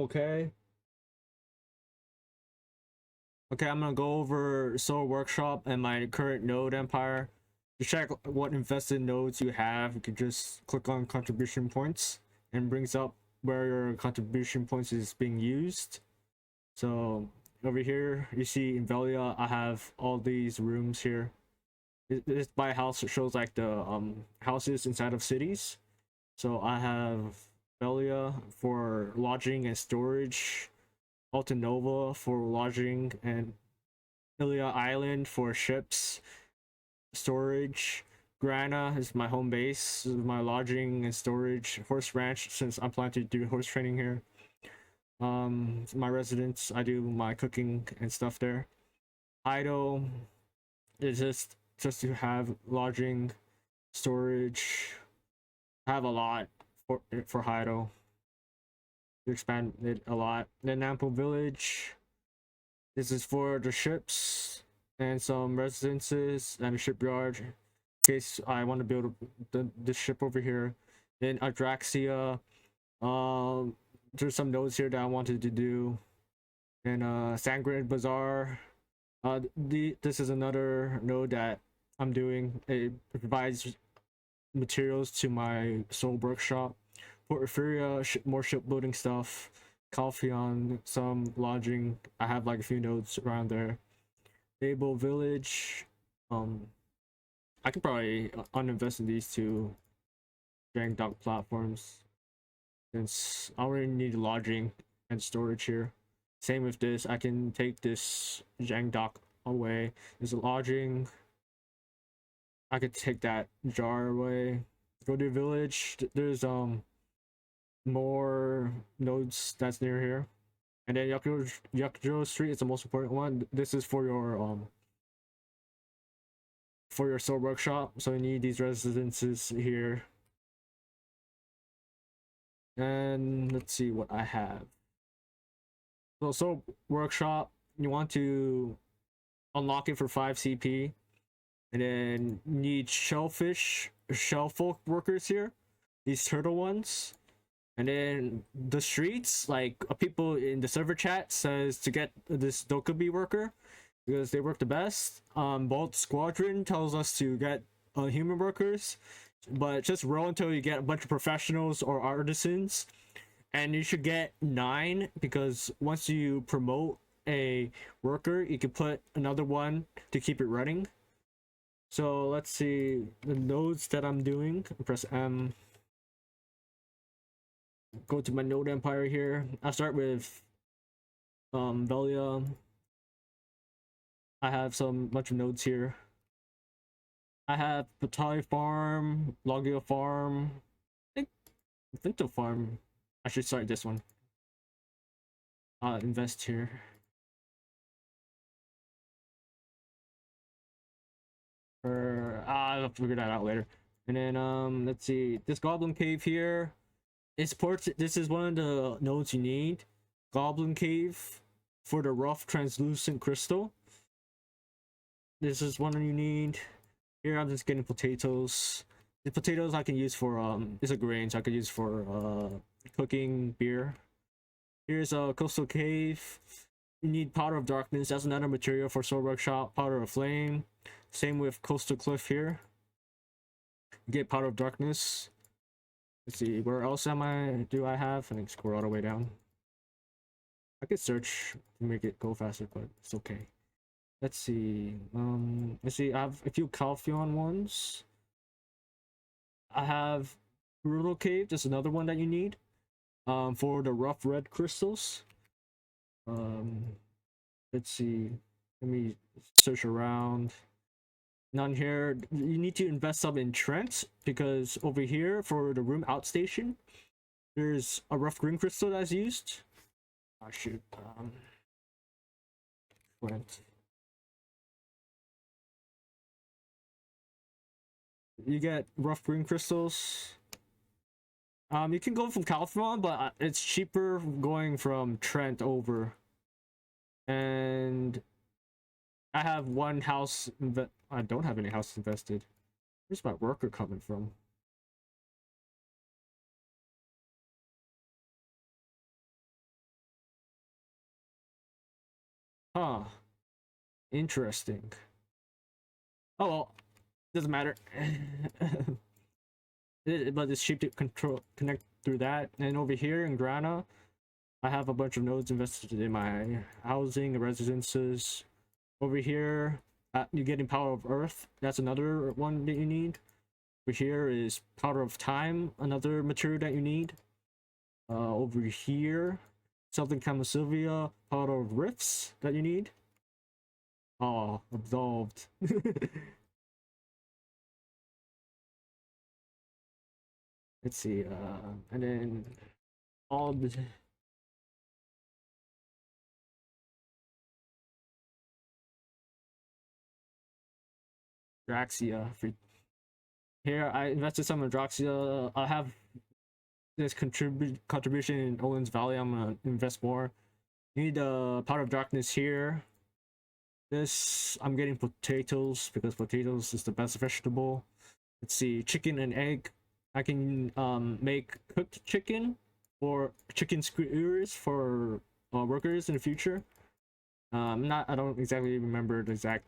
Okay. Okay, I'm gonna go over Soul Workshop and my current node empire. To check what invested nodes you have, you can just click on contribution points and brings up where your contribution points is being used. So over here, you see in Velia, I have all these rooms here. This by house, it shows like the houses inside of cities. So I have Velia for lodging and storage, Altanova for lodging, and Ilia Island for ships storage. Grana is my home base, my lodging and storage. Horse Ranch, since I'm planning to do horse training here. My residence, I do my cooking and stuff there. Idle is just to have lodging, storage. I have a lot for Hido to expand it a lot. Then Nampo Village. This is for the ships and some residences and a shipyard in case I want to build the ship over here. Then Adraxia. There's some nodes here that I wanted to do. And Sangren Bazaar. This is another node that I'm doing. It provides materials to my Soul Workshop. Porphyria, more shipbuilding stuff. Calphion, some lodging. I have like a few nodes around there. Babel Village. I could probably uninvest in these two Gang Dock platforms since I already need lodging and storage here. Same with this, I can take this Jang Dock away. There's a lodging. I could take that jar away. Go to village. There's more nodes that's near here. And then Yakujo Street is the most important one. This is for your Soul Workshop, so you need these residences here. And let's see what I have. So Soul Workshop, you want to unlock it for 5 CP, and then you need shellfolk workers here, these turtle ones. And then the streets, like people in the server chat says to get this Dokubi worker because they work the best. Bolt Squadron tells us to get human workers, but just roll until you get a bunch of professionals or artisans, and you should get 9 because once you promote a worker, you can put another one to keep it running. So let's see the nodes that I'm doing. Press M. Go to my node empire here. I'll start with Velia. I have some bunch of nodes here. I have Patali Farm, Logio Farm, I think the farm. I should start this one. Invest here. I'll figure that out later. And then let's see, this Goblin Cave here. This is one of the nodes you need. Goblin Cave for the rough translucent crystal. This is one you need. Here I'm just getting potatoes. The potatoes I can use for it's a grain, so I can use for cooking beer. Here's a coastal cave. You need powder of darkness. That's another material for Soul Workshop. Powder of flame. Same with coastal cliff here. Get powder of darkness. Let's see, where else do I have? I think scroll all the way down. I could search to make it go faster, but it's okay. Let's see. I have a few Calphion ones. I have Brutal Cave. That's another one that you need. For the rough red crystals. Let's see. Let me search around. None here. You need to invest some in Trent because over here for the room outstation, there's a rough green crystal that's used. Oh shoot. Trent. You get rough green crystals. You can go from Calphron, but it's cheaper going from Trent over. And I have one house I don't have any house invested. Where's my worker coming from? Huh. Interesting. Oh well, doesn't matter. But it's cheap to connect through that. And over here in Grana, I have a bunch of nodes invested in my housing and residences. Over here, you're getting Power of Earth. That's another one that you need. Over here is Power of Time, another material that you need. Over here, something Sylvia, Power of Rifts that you need. Oh, absolved. Let's see, and then all the Draxia. Here, I invested some in Draxia. I have this contribution in Olin's Valley. I'm gonna invest more. Need Powder of Darkness here. This, I'm getting potatoes because potatoes is the best vegetable. Let's see, chicken and egg. I can make cooked chicken or chicken skewers for workers in the future. I don't exactly remember the exact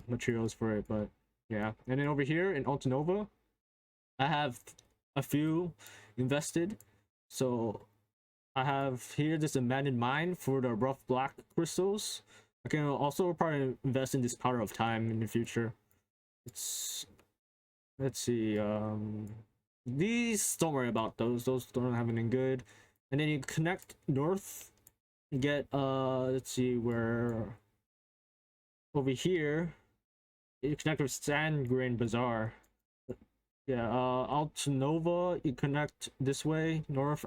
materials for it, but yeah. And then over here in Altanova, I have a few invested. So I have here this abandoned mine for the rough black crystals. I can also probably invest in this Power of Time in the future. Let's see, these, don't worry about those don't have anything good. And then you connect north, you get let's see, where over here you connect with Sand Grain Bazaar. Yeah, Altanova, you connect this way, north,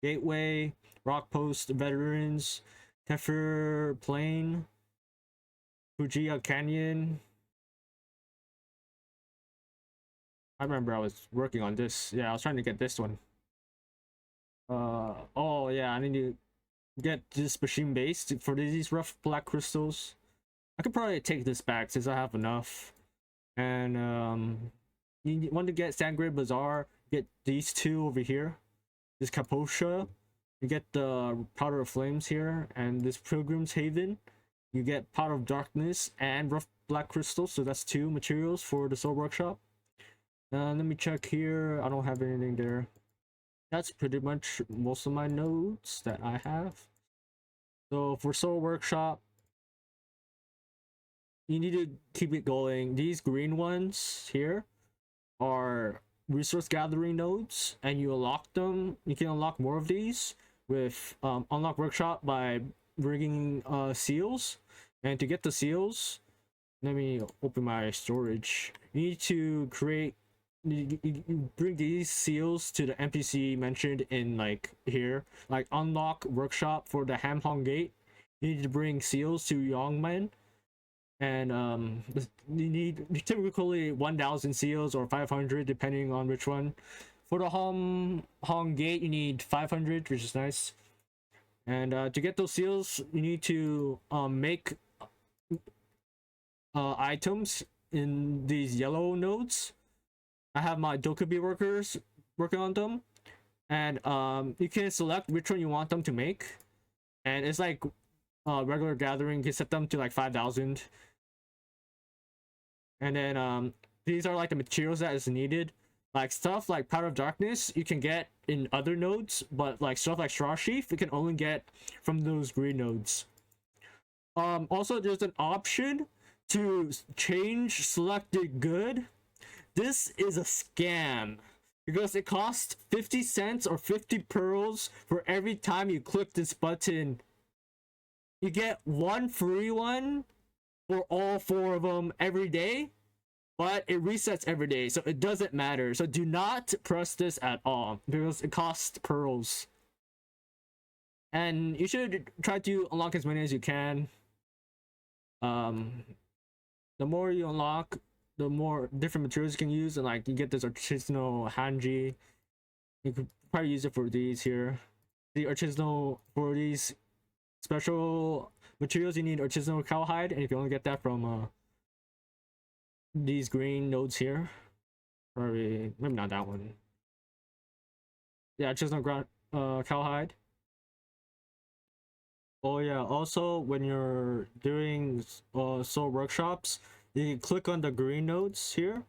Gateway, Rock Post Veterans, Kefir Plain, Fujiya Canyon. I remember I was working on this. Yeah, I was trying to get this one. Oh yeah, I need to get this machine base for these rough black crystals. I could probably take this back since I have enough. And you want to get Sangre Bazaar, get these two over here. This Kaposha, you get the Powder of Flames here, and this Pilgrim's Haven, you get Powder of Darkness and rough black crystals. So that's two materials for the Soul Workshop. Let me check here. I don't have anything there. That's pretty much most of my nodes that I have. So for Soul Workshop, you need to keep it going. These green ones here are resource gathering nodes, and you unlock them. You can unlock more of these with Unlock Workshop by bringing seals. And to get the seals, let me open my storage. You need to create, you bring these seals to the NPC mentioned in like here, like Unlock Workshop for the Hamhong Gate. You need to bring seals to Yongmen, and you need typically 1,000 seals or 500 depending on which one. For the Hong Gate, you need 500, which is nice. And to get those seals, you need to make items in these yellow nodes. I have my Dokubi workers working on them, and you can select which one you want them to make, and it's like regular gathering. You can set them to like 5,000, and then these are like the materials that is needed. Like stuff like Power of Darkness you can get in other nodes, but like stuff like Straw Sheaf you can only get from those green nodes. Also there's an option to change selected good. This is a scam because it costs 50 cents or 50 pearls for every time you click this button. You get one free one for all 4 of them every day, but it resets every day, so it doesn't matter. So do not press this at all because it costs pearls. And you should try to unlock as many as you can. The more you unlock, the more different materials you can use, and like you get this artisanal hanji. You could probably use it for these here. The artisanal, for these special materials you need artisanal cowhide, and you can only get that from these green nodes here. Probably, maybe not that one. Yeah, artisanal ground cowhide. Oh yeah, also when you're doing soul workshops, you can click on the green nodes here,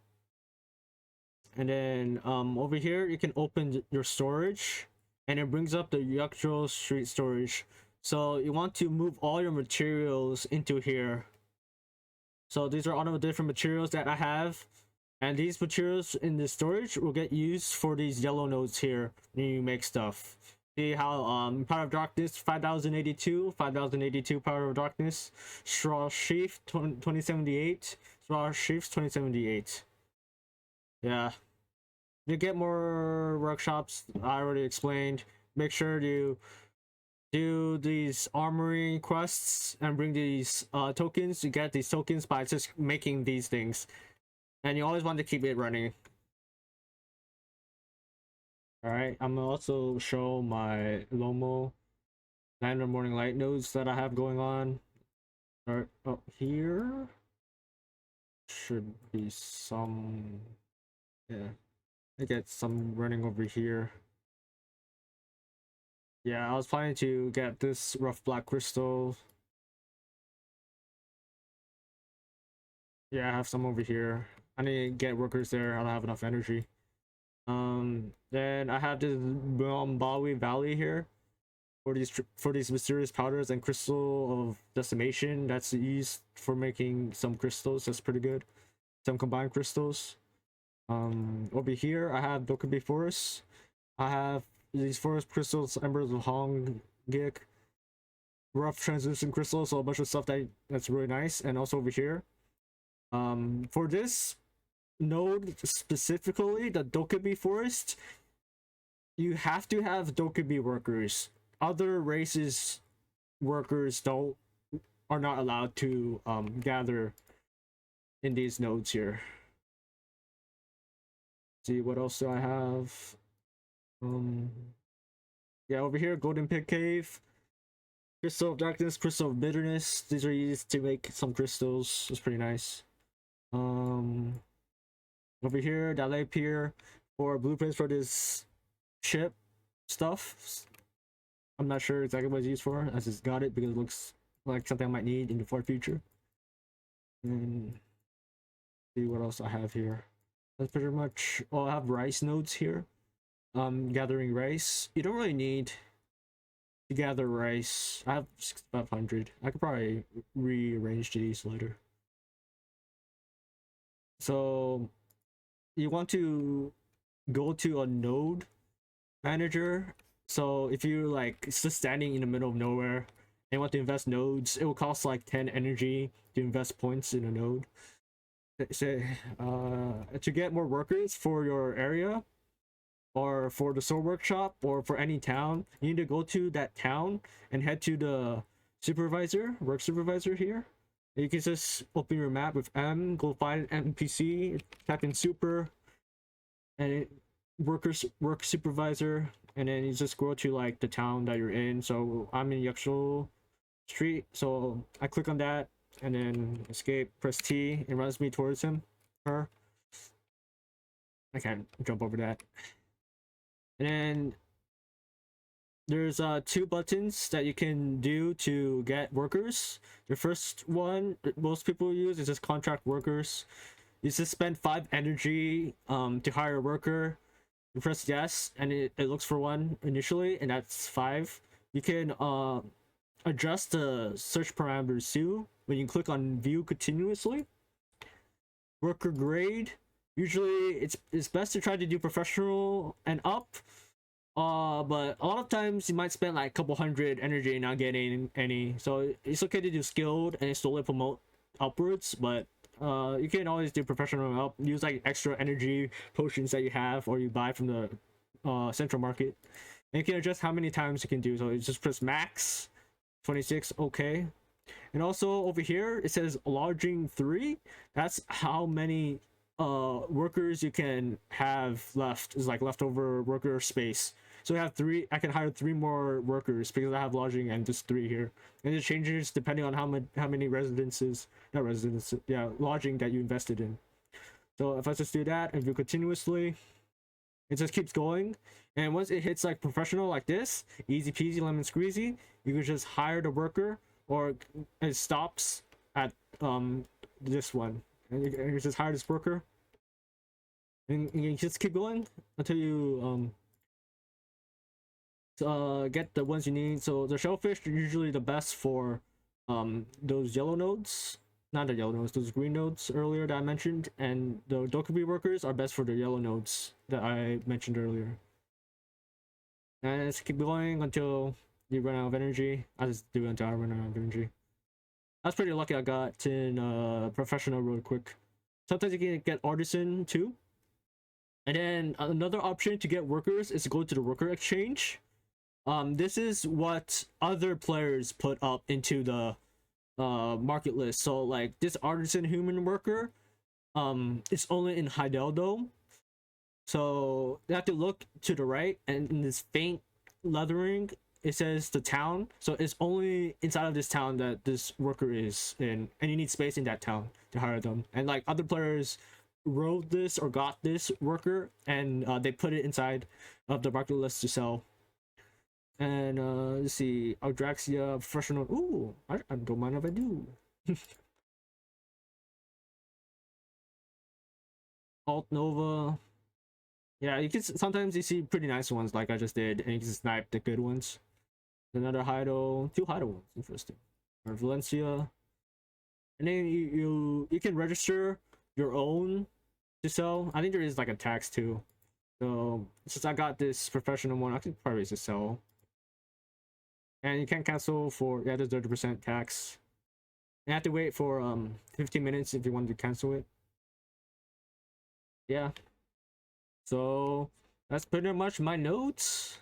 and then over here you can open your storage, and it brings up the actual street storage. So you want to move all your materials into here. So these are all the different materials that I have, and these materials in the storage will get used for these yellow nodes here when you make stuff. See how Power of Darkness 5082 Power of Darkness, Straw Sheaf 2078, Straw Sheaves 2078. Yeah, you get more workshops. I already explained. Make sure to do these armory quests and bring these tokens. You get these tokens by just making these things, and you always want to keep it running. All right, I'm gonna also show my Lomo Land of Morning Light nodes that I have going on. All right, up here should be some. Yeah, I get some running over here. Yeah, I was planning to get this rough black crystal. Yeah, I have some over here. I need to get workers there. I don't have enough energy. Then I have this Bombawi Valley here for these mysterious powders and crystal of decimation that's used for making some crystals. That's pretty good. Some combined crystals. Over here I have Dokubi Forest. I have these forest crystals, embers of Hong Gik, rough translucent crystals, so a bunch of stuff that's really nice. And also over here, for this node specifically, the Dokubi Forest, you have to have Dokubi workers. Other races workers don't are not allowed to gather in these nodes here. See what else do I have? Yeah, over here, Golden Pit Cave, Crystal of Darkness, Crystal of Bitterness. These are used to make some crystals. It's pretty nice. Over here, Dalai Pier for blueprints for this ship stuff. I'm not sure exactly what it's used for. I just got it because it looks like something I might need in the far future. And see what else I have here. That's pretty much all. I have rice nodes here. Gathering rice. You don't really need to gather rice. I have 6,500. I could probably rearrange these later. So you want to go to a node manager. So if you're like just standing in the middle of nowhere and you want to invest nodes, it will cost like 10 energy to invest points in a node. So to get more workers for your area or for the soul workshop or for any town, you need to go to that town and head to the work supervisor here. You can just open your map with M, go find an NPC, type in super, and work supervisor, and then you just go to like the town that you're in. So I'm in Yakusho Street, so I click on that and then escape, press T, it runs me towards her. I can't jump over that. And then there's two buttons that you can do to get workers. The first one that most people use is just contract workers. You just spend 5 energy to hire a worker. You press yes, and it looks for one initially, and that's 5. You can adjust the search parameters too when you click on view continuously. Worker grade, usually it's best to try to do professional and up, but a lot of times you might spend like a couple hundred energy not getting any, so it's okay to do skilled and slowly promote upwards. But you can always do professional up, use like extra energy potions that you have or you buy from the central market, and you can adjust how many times you can do. So you just press max 26, okay. And also over here it says lodging 3. That's how many workers you can have left, is like leftover worker space. So I have 3. I can hire 3 more workers because I have lodging and just 3 here, and it changes depending on how many residences, not residences, yeah, lodging that you invested in. So if I just do that and view continuously, It just keeps going, and once it hits like professional like this, easy peasy lemon squeezy, you can just hire the worker, or it stops at this one, and you just hire this worker, and you just keep going until you get the ones you need. So the shellfish are usually the best for those yellow nodes, not the yellow nodes, those green nodes earlier that I mentioned, and the Dokkaebi workers are best for the yellow nodes that I mentioned earlier. And just keep going until you run out of energy. I just do it until I run out of energy. I was pretty lucky I got in professional real quick. Sometimes you can get artisan too. And then another option to get workers is to go to the worker exchange. This is what other players put up into the market list. So like this artisan human worker it's only in Heidel Dome. So you have to look to the right, and in this faint leathering it says the town. So it's only inside of this town that this worker is in, and you need space in that town to hire them. And like other players wrote this or got this worker, and they put it inside of the market list to sell. And let's see, Aldraxia professional. Ooh, I don't mind if I do. Alt Nova. Yeah, you can sometimes you see pretty nice ones like I just did, and you can snipe the good ones. Another Heido, two Heido ones, interesting. Or Valencia. And then you can register your own to sell. I think there is like a tax too. So since I got this professional one, I could probably just sell. And you can't cancel for, yeah, there's 30% tax. You have to wait for 15 minutes if you want to cancel it. Yeah. So that's pretty much my notes.